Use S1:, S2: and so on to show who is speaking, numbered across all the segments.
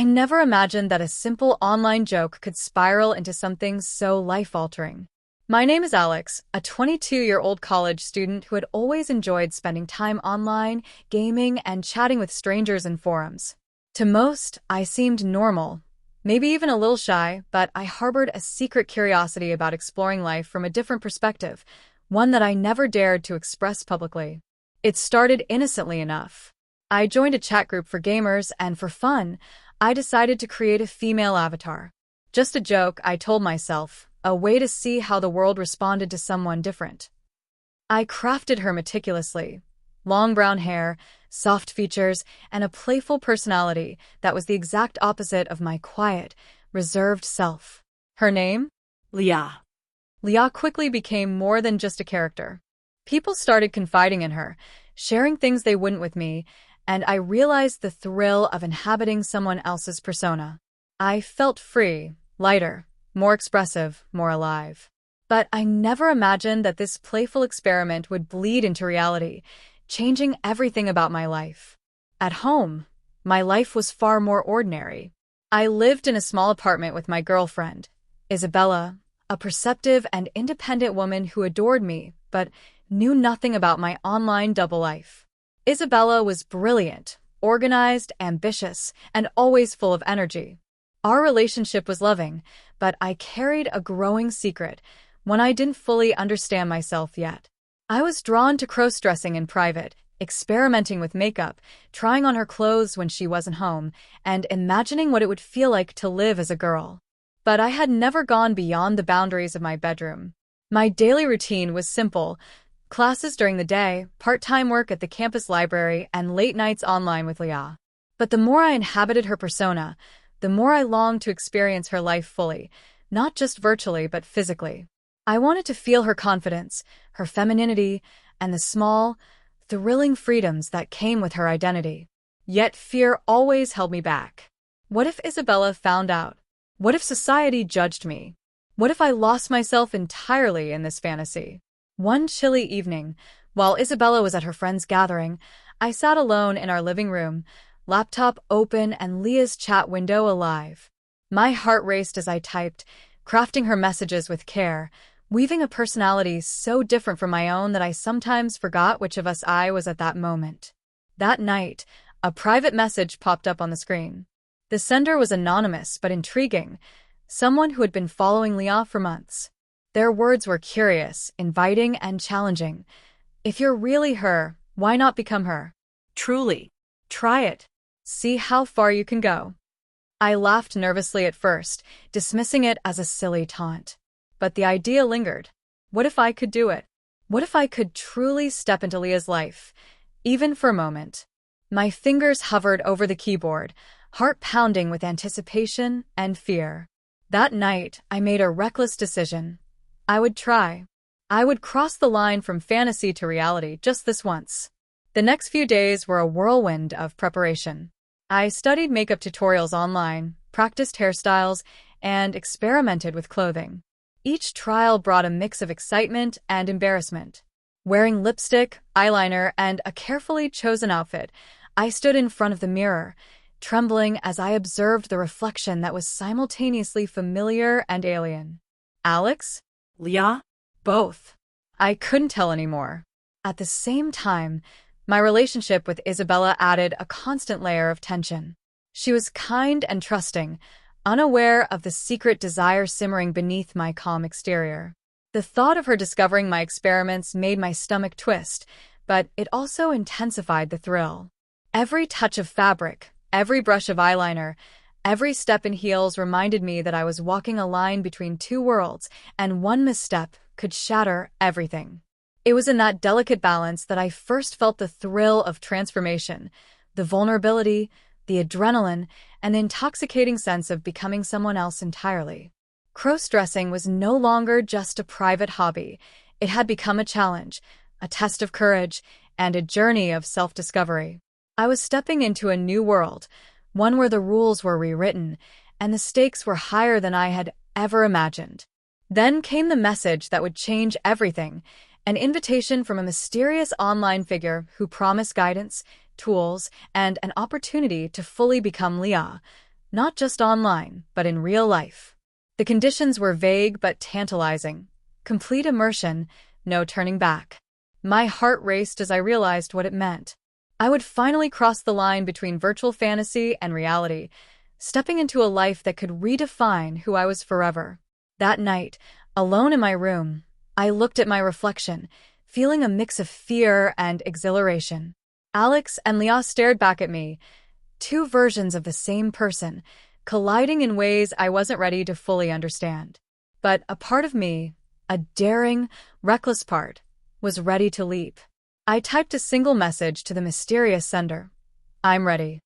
S1: I never imagined that a simple online joke could spiral into something so life-altering. My name is Alex, a 22-year-old college student who had always enjoyed spending time online, gaming, and chatting with strangers in forums. To most, I seemed normal, maybe even a little shy, but I harbored a secret curiosity about exploring life from a different perspective, one that I never dared to express publicly. It started innocently enough. I joined a chat group for gamers, and for fun, I decided to create a female avatar. Just a joke, I told myself, a way to see how the world responded to someone different. I crafted her meticulously. Long brown hair, soft features, and a playful personality that was the exact opposite of my quiet, reserved self. Her name?
S2: Leah.
S1: Leah quickly became more than just a character. People started confiding in her, sharing things they wouldn't with me, and I realized the thrill of inhabiting someone else's persona. I felt free, lighter, more expressive, more alive. But I never imagined that this playful experiment would bleed into reality, changing everything about my life. At home, my life was far more ordinary. I lived in a small apartment with my girlfriend, Isabella, a perceptive and independent woman who adored me, but knew nothing about my online double life. Isabella was brilliant, organized, ambitious, and always full of energy. Our relationship was loving, but I carried a growing secret, one I didn't fully understand myself yet. I was drawn to crossdressing in private, experimenting with makeup, trying on her clothes when she wasn't home, and imagining what it would feel like to live as a girl. But I had never gone beyond the boundaries of my bedroom. My daily routine was simple: classes during the day, part-time work at the campus library, and late nights online with Leah. But the more I inhabited her persona, the more I longed to experience her life fully, not just virtually but physically. I wanted to feel her confidence, her femininity, and the small, thrilling freedoms that came with her identity. Yet fear always held me back. What if Isabella found out? What if society judged me? What if I lost myself entirely in this fantasy? One chilly evening, while Isabella was at her friend's gathering, I sat alone in our living room, laptop open and Leah's chat window alive. My heart raced as I typed, crafting her messages with care, weaving a personality so different from my own that I sometimes forgot which of us I was at that moment. That night, a private message popped up on the screen. The sender was anonymous but intriguing, someone who had been following Leah for months. Their words were curious, inviting, and challenging. If you're really her, why not become her?
S2: Truly.
S1: Try it. See how far you can go. I laughed nervously at first, dismissing it as a silly taunt. But the idea lingered. What if I could do it? What if I could truly step into Leah's life, even for a moment? My fingers hovered over the keyboard, heart pounding with anticipation and fear. That night, I made a reckless decision. I would try. I would cross the line from fantasy to reality just this once. The next few days were a whirlwind of preparation. I studied makeup tutorials online, practiced hairstyles, and experimented with clothing. Each trial brought a mix of excitement and embarrassment. Wearing lipstick, eyeliner, and a carefully chosen outfit, I stood in front of the mirror, trembling as I observed the reflection that was simultaneously familiar and alien. Alex?
S2: Leah?
S1: Both. I couldn't tell anymore. At the same time, my relationship with Isabella added a constant layer of tension. She was kind and trusting, unaware of the secret desire simmering beneath my calm exterior. The thought of her discovering my experiments made my stomach twist, but it also intensified the thrill. Every touch of fabric, every brush of eyeliner, every step in heels reminded me that I was walking a line between two worlds, and one misstep could shatter everything. It was in that delicate balance that I first felt the thrill of transformation, the vulnerability, the adrenaline, and the intoxicating sense of becoming someone else entirely. Crossdressing was no longer just a private hobby. It had become a challenge, a test of courage, and a journey of self-discovery. I was stepping into a new world, one where the rules were rewritten, and the stakes were higher than I had ever imagined. Then came the message that would change everything, an invitation from a mysterious online figure who promised guidance, tools, and an opportunity to fully become Leah, not just online, but in real life. The conditions were vague but tantalizing. Complete immersion, no turning back. My heart raced as I realized what it meant. I would finally cross the line between virtual fantasy and reality, stepping into a life that could redefine who I was forever. That night, alone in my room, I looked at my reflection, feeling a mix of fear and exhilaration. Alex and Leah stared back at me, two versions of the same person, colliding in ways I wasn't ready to fully understand. But a part of me, a daring, reckless part, was ready to leap. I typed a single message to the mysterious sender. "I'm ready."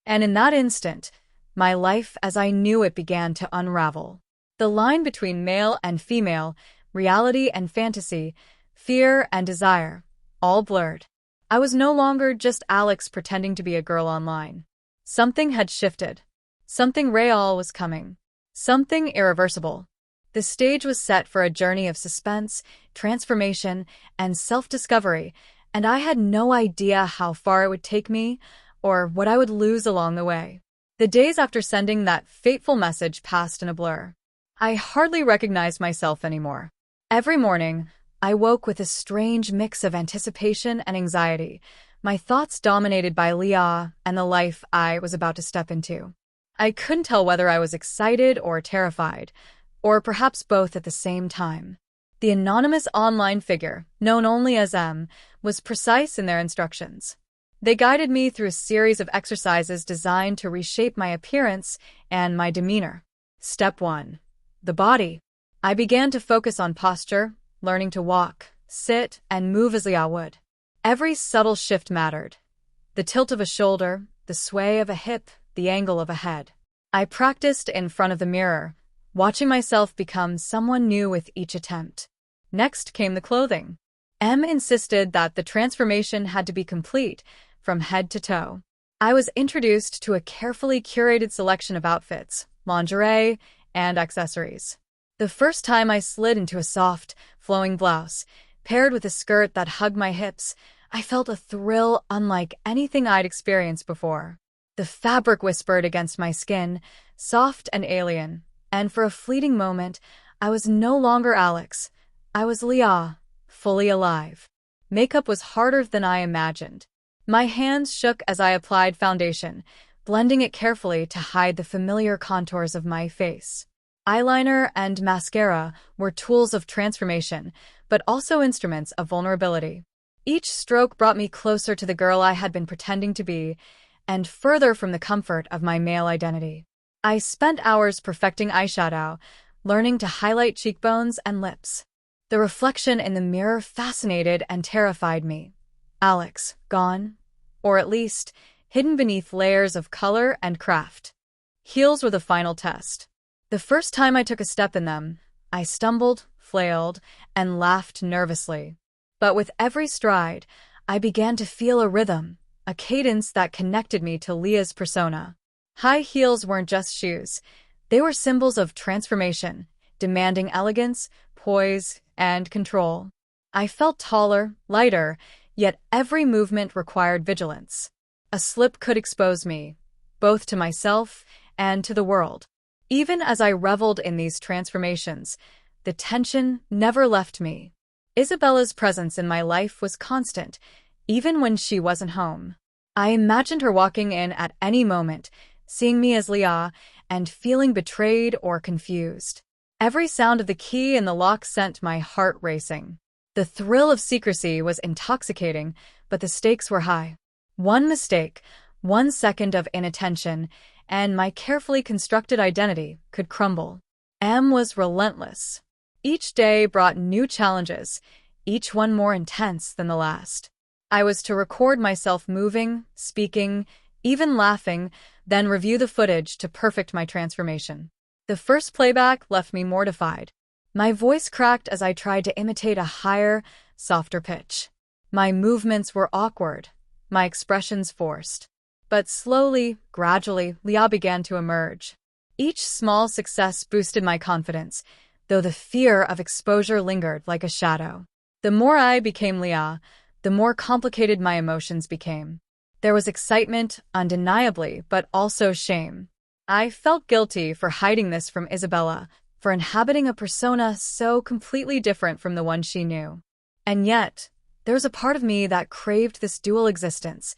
S1: And in that instant, my life as I knew it began to unravel. The line between male and female, reality and fantasy, fear and desire, all blurred. I was no longer just Alex pretending to be a girl online. Something had shifted. Something real was coming. Something irreversible. The stage was set for a journey of suspense, transformation, and self-discovery, and I had no idea how far it would take me or what I would lose along the way. The days after sending that fateful message passed in a blur. I hardly recognized myself anymore. Every morning, I woke with a strange mix of anticipation and anxiety, my thoughts dominated by Leah and the life I was about to step into. I couldn't tell whether I was excited or terrified, or perhaps both at the same time. The anonymous online figure, known only as M, was precise in their instructions. They guided me through a series of exercises designed to reshape my appearance and my demeanor. Step 1. The body. I began to focus on posture, learning to walk, sit, and move as Leah would. Every subtle shift mattered. The tilt of a shoulder, the sway of a hip, the angle of a head. I practiced in front of the mirror, watching myself become someone new with each attempt. Next came the clothing. M insisted that the transformation had to be complete, from head to toe. I was introduced to a carefully curated selection of outfits, lingerie, and accessories. The first time I slid into a soft, flowing blouse, paired with a skirt that hugged my hips, I felt a thrill unlike anything I'd experienced before. The fabric whispered against my skin, soft and alien, and for a fleeting moment, I was no longer Alex. I was Leah, fully alive. Makeup was harder than I imagined. My hands shook as I applied foundation, blending it carefully to hide the familiar contours of my face. Eyeliner and mascara were tools of transformation, but also instruments of vulnerability. Each stroke brought me closer to the girl I had been pretending to be, and further from the comfort of my male identity. I spent hours perfecting eyeshadow, learning to highlight cheekbones and lips. The reflection in the mirror fascinated and terrified me. Alex, gone, or at least hidden beneath layers of color and craft. Heels were the final test. The first time I took a step in them, I stumbled, flailed, and laughed nervously. But with every stride, I began to feel a rhythm, a cadence that connected me to Leah's persona. High heels weren't just shoes. They were symbols of transformation, demanding elegance, poise, and control. I felt taller, lighter, yet every movement required vigilance. A slip could expose me, both to myself and to the world. Even as I reveled in these transformations, the tension never left me. Isabella's presence in my life was constant, even when she wasn't home. I imagined her walking in at any moment, seeing me as Leah, and feeling betrayed or confused. Every sound of the key in the lock sent my heart racing. The thrill of secrecy was intoxicating, but the stakes were high. One mistake, 1 second of inattention, and my carefully constructed identity could crumble. M was relentless. Each day brought new challenges, each one more intense than the last. I was to record myself moving, speaking, even laughing, then review the footage to perfect my transformation. The first playback left me mortified. My voice cracked as I tried to imitate a higher, softer pitch. My movements were awkward, my expressions forced. But slowly, gradually, Leah began to emerge. Each small success boosted my confidence, though the fear of exposure lingered like a shadow. The more I became Leah, the more complicated my emotions became. There was excitement, undeniably, but also shame. I felt guilty for hiding this from Isabella, for inhabiting a persona so completely different from the one she knew. And yet, there was a part of me that craved this dual existence,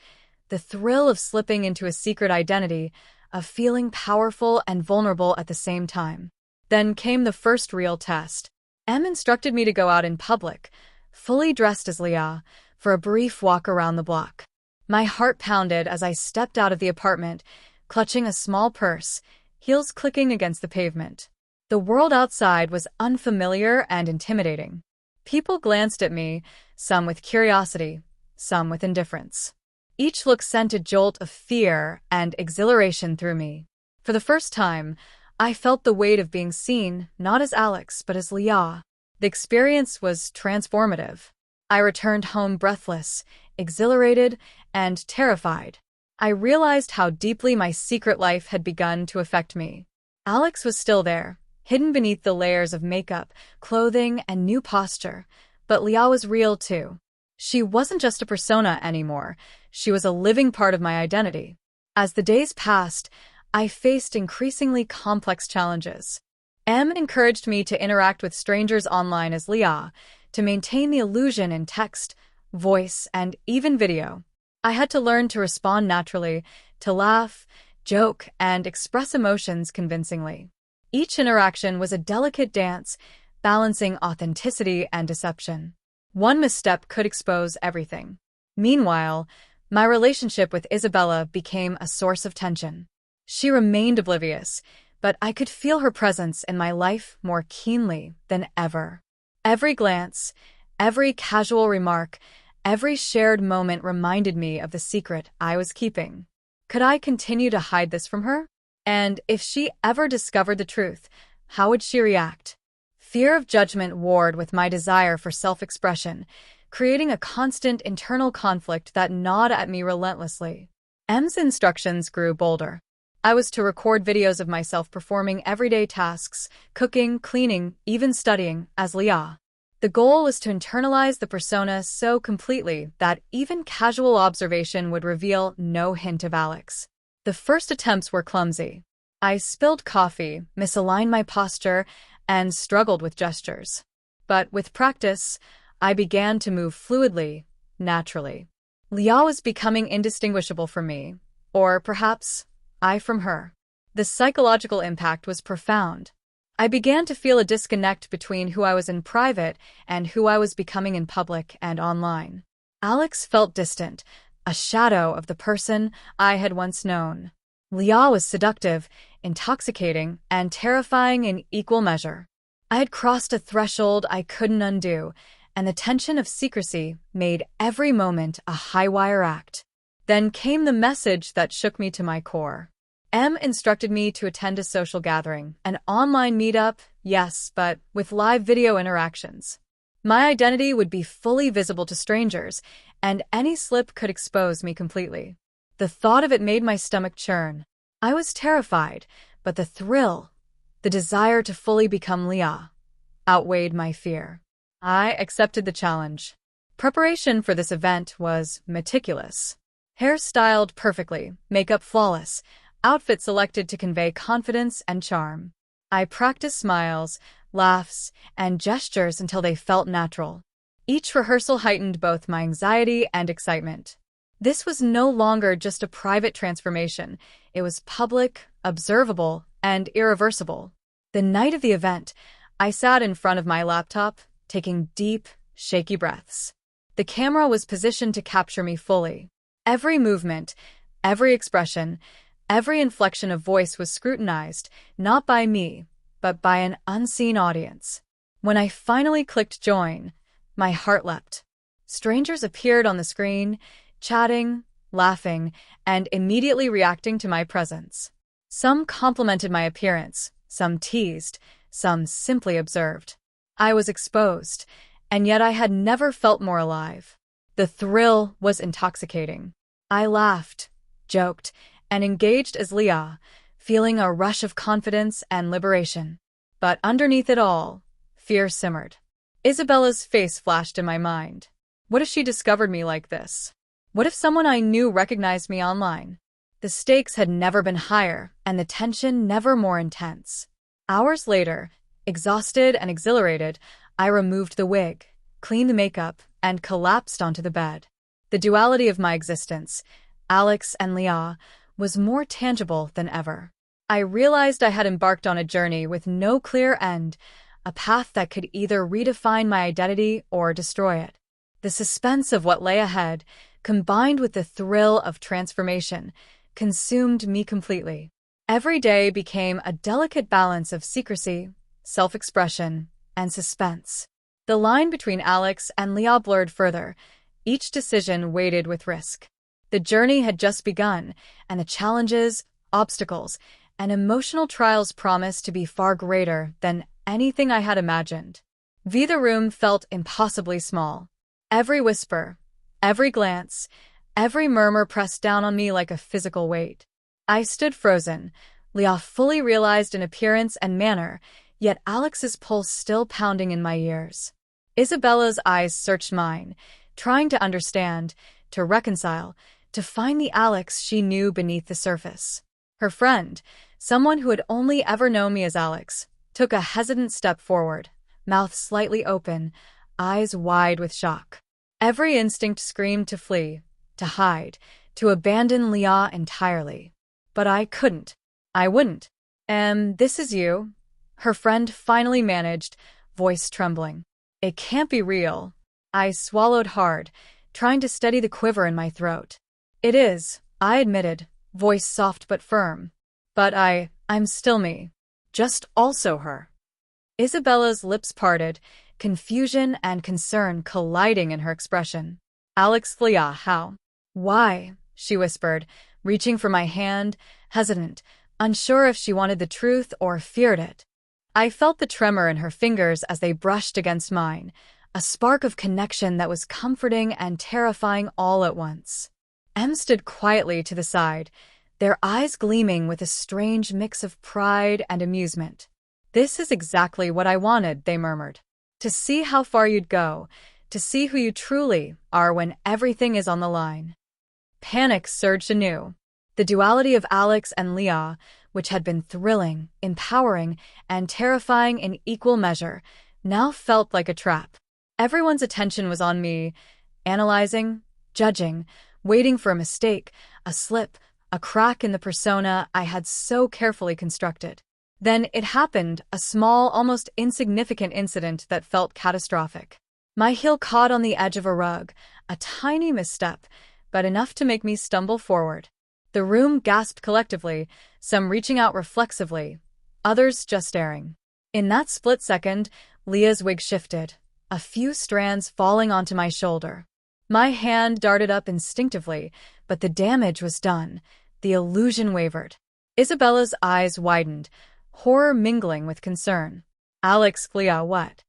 S1: the thrill of slipping into a secret identity, of feeling powerful and vulnerable at the same time. Then came the first real test. M instructed me to go out in public, fully dressed as Leah, for a brief walk around the block. My heart pounded as I stepped out of the apartment, clutching a small purse, heels clicking against the pavement. The world outside was unfamiliar and intimidating. People glanced at me, some with curiosity, some with indifference. Each look sent a jolt of fear and exhilaration through me. For the first time, I felt the weight of being seen, not as Alex, but as Leah. The experience was transformative. I returned home breathless, exhilarated, and terrified. I realized how deeply my secret life had begun to affect me. Alex was still there, hidden beneath the layers of makeup, clothing, and new posture, but Leah was real too. She wasn't just a persona anymore, she was a living part of my identity. As the days passed, I faced increasingly complex challenges. M encouraged me to interact with strangers online as Leah, to maintain the illusion in text, voice, and even video. I had to learn to respond naturally, to laugh, joke, and express emotions convincingly. Each interaction was a delicate dance, balancing authenticity and deception. One misstep could expose everything. Meanwhile, my relationship with Isabella became a source of tension. She remained oblivious, but I could feel her presence in my life more keenly than ever. Every glance, every casual remark, every shared moment reminded me of the secret I was keeping. Could I continue to hide this from her? And if she ever discovered the truth, how would she react? Fear of judgment warred with my desire for self-expression, creating a constant internal conflict that gnawed at me relentlessly. M's instructions grew bolder. I was to record videos of myself performing everyday tasks, cooking, cleaning, even studying, as Leah. The goal was to internalize the persona so completely that even casual observation would reveal no hint of Alex. The first attempts were clumsy. I spilled coffee, misaligned my posture, and struggled with gestures. But with practice, I began to move fluidly, naturally. Leah was becoming indistinguishable from me, or perhaps I from her. The psychological impact was profound. I began to feel a disconnect between who I was in private and who I was becoming in public and online. Alex felt distant, a shadow of the person I had once known. Leah was seductive, intoxicating, and terrifying in equal measure. I had crossed a threshold I couldn't undo, and the tension of secrecy made every moment a high-wire act. Then came the message that shook me to my core. M instructed me to attend a social gathering, an online meetup, yes, but with live video interactions. My identity would be fully visible to strangers, and any slip could expose me completely. The thought of it made my stomach churn. I was terrified, but the thrill, the desire to fully become Leah, outweighed my fear. I accepted the challenge. Preparation for this event was meticulous. Hair styled perfectly, makeup flawless, outfit selected to convey confidence and charm. I practiced smiles, laughs, and gestures until they felt natural. Each rehearsal heightened both my anxiety and excitement. This was no longer just a private transformation. It was public, observable, and irreversible. The night of the event, I sat in front of my laptop, taking deep, shaky breaths. The camera was positioned to capture me fully. Every movement, every expression, every inflection of voice was scrutinized, not by me, but by an unseen audience. When I finally clicked join, my heart leapt. Strangers appeared on the screen, chatting, laughing, and immediately reacting to my presence. Some complimented my appearance, some teased, some simply observed. I was exposed, and yet I had never felt more alive. The thrill was intoxicating. I laughed, joked, and engaged as Leah, feeling a rush of confidence and liberation. But underneath it all, fear simmered. Isabella's face flashed in my mind. What if she discovered me like this? What if someone I knew recognized me online? The stakes had never been higher, and the tension never more intense. Hours later, exhausted and exhilarated, I removed the wig, cleaned the makeup, and collapsed onto the bed. The duality of my existence, Alex and Leah, was more tangible than ever. I realized I had embarked on a journey with no clear end, a path that could either redefine my identity or destroy it. The suspense of what lay ahead, combined with the thrill of transformation, consumed me completely. Every day became a delicate balance of secrecy, self-expression, and suspense. The line between Alex and Leah blurred further, each decision weighted with risk. The journey had just begun, and the challenges, obstacles, and emotional trials promised to be far greater than anything I had imagined. The room felt impossibly small. Every whisper, every glance, every murmur pressed down on me like a physical weight. I stood frozen, Leah fully realized in appearance and manner, yet Alex's pulse still pounding in my ears. Isabella's eyes searched mine, trying to understand, to reconcile, to find the Alex she knew beneath the surface. Her friend, someone who had only ever known me as Alex, took a hesitant step forward, mouth slightly open, eyes wide with shock. Every instinct screamed to flee, to hide, to abandon Leah entirely. But I couldn't. I wouldn't. This is you? Her friend finally managed, voice trembling. It can't be real. I swallowed hard, trying to steady the quiver in my throat. It is, I admitted, voice soft but firm. But I'm still me. Just also her. Isabella's lips parted, confusion and concern colliding in her expression. Alex, Leah, how? Why? She whispered, reaching for my hand, hesitant, unsure if she wanted the truth or feared it. I felt the tremor in her fingers as they brushed against mine, a spark of connection that was comforting and terrifying all at once. Em stood quietly to the side, their eyes gleaming with a strange mix of pride and amusement. This is exactly what I wanted, they murmured. To see how far you'd go, to see who you truly are when everything is on the line. Panic surged anew. The duality of Alex and Leah, which had been thrilling, empowering, and terrifying in equal measure, now felt like a trap. Everyone's attention was on me, analyzing, judging, waiting for a mistake, a slip, a crack in the persona I had so carefully constructed. Then it happened, a small, almost insignificant incident that felt catastrophic. My heel caught on the edge of a rug, a tiny misstep, but enough to make me stumble forward. The room gasped collectively, some reaching out reflexively, others just staring. In that split second, Leah's wig shifted, a few strands falling onto my shoulder. My hand darted up instinctively, but the damage was done. The illusion wavered. Isabella's eyes widened, horror mingling with concern. Alex, Leah, what?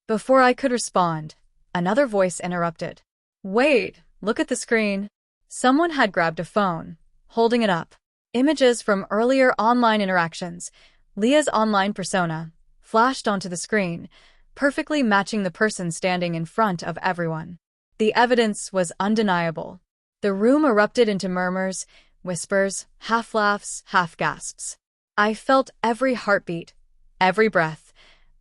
S1: Before I could respond, another voice interrupted. Wait, look at the screen. Someone had grabbed a phone, holding it up. Images from earlier online interactions, Leah's online persona, flashed onto the screen, perfectly matching the person standing in front of everyone. The evidence was undeniable. The room erupted into murmurs, whispers, half-laughs, half-gasps. I felt every heartbeat, every breath,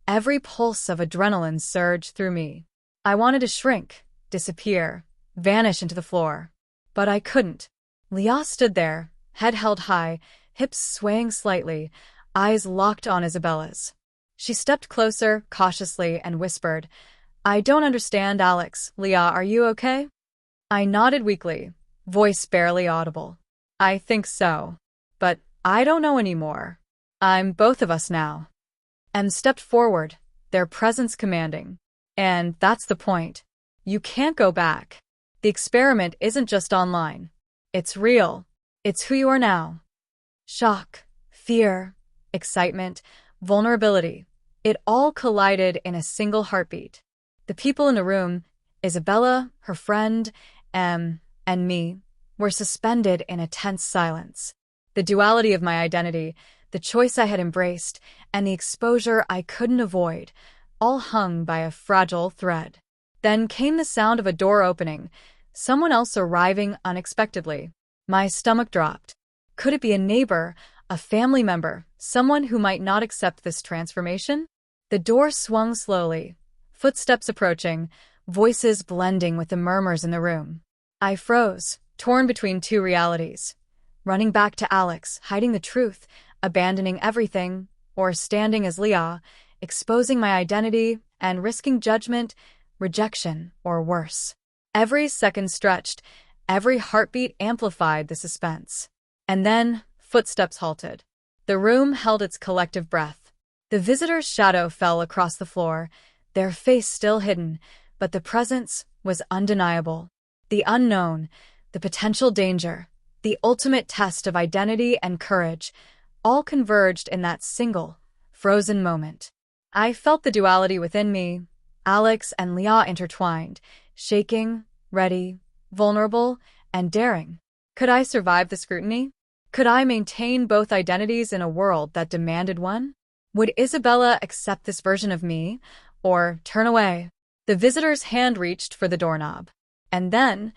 S1: every pulse of adrenaline surge through me. I wanted to shrink, disappear, vanish into the floor. But I couldn't. Leah stood there, head held high, hips swaying slightly, eyes locked on Isabella's. She stepped closer, cautiously, and whispered, I don't understand, Alex. Leah, are you okay? I nodded weakly, voice barely audible. I think so. But I don't know anymore. I'm both of us now. Em stepped forward, their presence commanding. And that's the point. You can't go back. The experiment isn't just online. It's real. It's who you are now. Shock, fear, excitement, vulnerability. It all collided in a single heartbeat. The people in the room, Isabella, her friend, Em, and me, were suspended in a tense silence. The duality of my identity, the choice I had embraced, and the exposure I couldn't avoid, all hung by a fragile thread. Then came the sound of a door opening, someone else arriving unexpectedly. My stomach dropped. Could it be a neighbor, a family member, someone who might not accept this transformation? The door swung slowly, footsteps approaching, voices blending with the murmurs in the room. I froze, torn between two realities. Running back to Alex, hiding the truth, abandoning everything, or standing as Leah, exposing my identity and risking judgment, rejection, or worse. Every second stretched, every heartbeat amplified the suspense. And then, footsteps halted. The room held its collective breath. The visitor's shadow fell across the floor, their face still hidden, but the presence was undeniable. The unknown, the potential danger, the ultimate test of identity and courage, all converged in that single, frozen moment. I felt the duality within me, Alex and Leah intertwined, shaking, ready, vulnerable, and daring. Could I survive the scrutiny? Could I maintain both identities in a world that demanded one? Would Isabella accept this version of me, or turn away? The visitor's hand reached for the doorknob. And then,